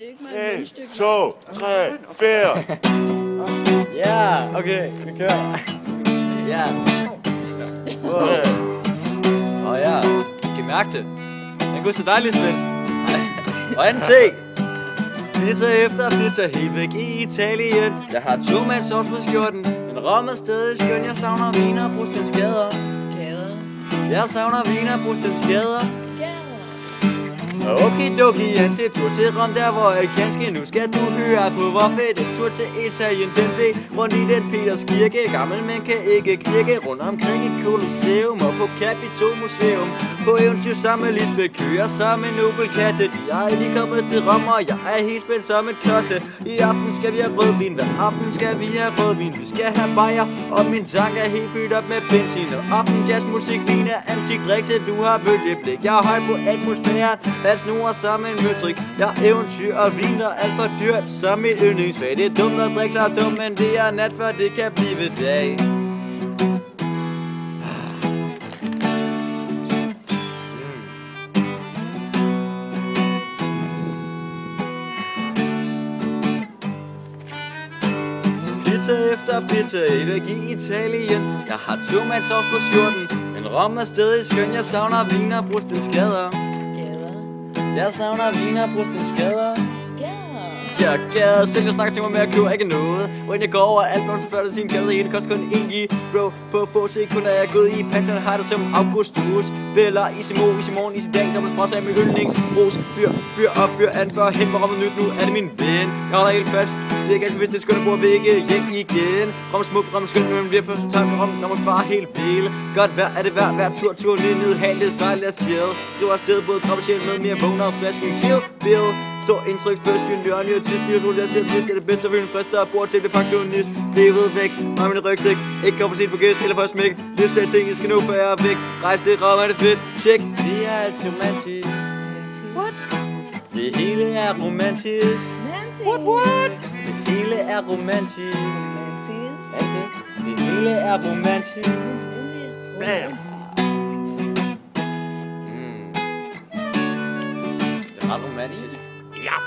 1, 2, 3, 4. Ja, okay, vi kører. Ja. Åh ja, kan I mærke det? Den går så dejligt, Svend. Og anden se. Pizza efter pizza helt væk i Italien. Jeg har tomatsauce på skjorten, men rom er stadig skøn. Jeg savner viner, brustens gader. Jeg savner viner, brustens gader. Okidoki, han ser tur til Rom, der hvor jeg kanskje. Nu skal du høre på, hvor fedt en tur til Italien den blev. Rundt i den Peters kirke, gammel men kan ikke knirke. Rundt omkring i Colosseum og på Capitol Museum. På eventyr sammen med Lisbeth, kører som en nobelkatte. Jeg er lige kommet til Rom, og jeg er helt spændt som et klodse. I aften skal vi have rødvin, hver aften skal vi have rødvin. Vi skal have bajer, og min tank er helt fyldt op med benzin. Og aften jazzmusik, vin er antik-drik, så du har bølgeblik. Jeg er høj på atmosfæren, alt snor som en møtrik. Jeg er eventyr og vin, og alt for dyrt som mit yndlingsfag. Det er dumt at drikke sig dumt, men det er nat, for det kan blive dag. Pizza efter pizza, væk i Italien. Jeg har tomatsauce på skjorten, men rom er stadig skøn. Jeg savner viner, brustens gader. Jeg savner viner, brustens gader. Jeg gad selv, jeg snakker til mig med at købe ikke noget. When jeg går over alt, når så før det sin gade. Det koster kun 1 bro. På få sekunder er jeg gået i panserne. Har det som Augustus Bella, Isimo, Isimorgen, Isidag. Der må sprøjse af min yndlingsros. Fyr op, fyr an, før hen på rommet nyt. Nu er det min ven. Jeg holder helt fast. Det er ganske vist, det er skønt at bruge vægge hjem igen. Rom smuk, rom skønt, men bliver først taget med rom, når man bare helt vil. Godt vejr er det værd, hver tur lige ned, halet, sejl, lad os chill. Det var afsted, både krop og sjæl med mere vågner og flasken Kill Bill. Stor indtryk, først junior, nyotist, nyosol, jeg selv vidst, det er det bedste, at en frister og bor til det pensionist. Levet væk, og min rygsæk, ikke kommer for sent på gæst, eller for at smække. Lyst til at ting, jeg skal nå, før jeg er væk. Rejs det, rom er det fedt, tjek. Det er alt romantisk. What? Det hele er romantisk. What? Det hele er romantisk. Det hele er romantisk. Bam. Det er ret romantisk. Ja.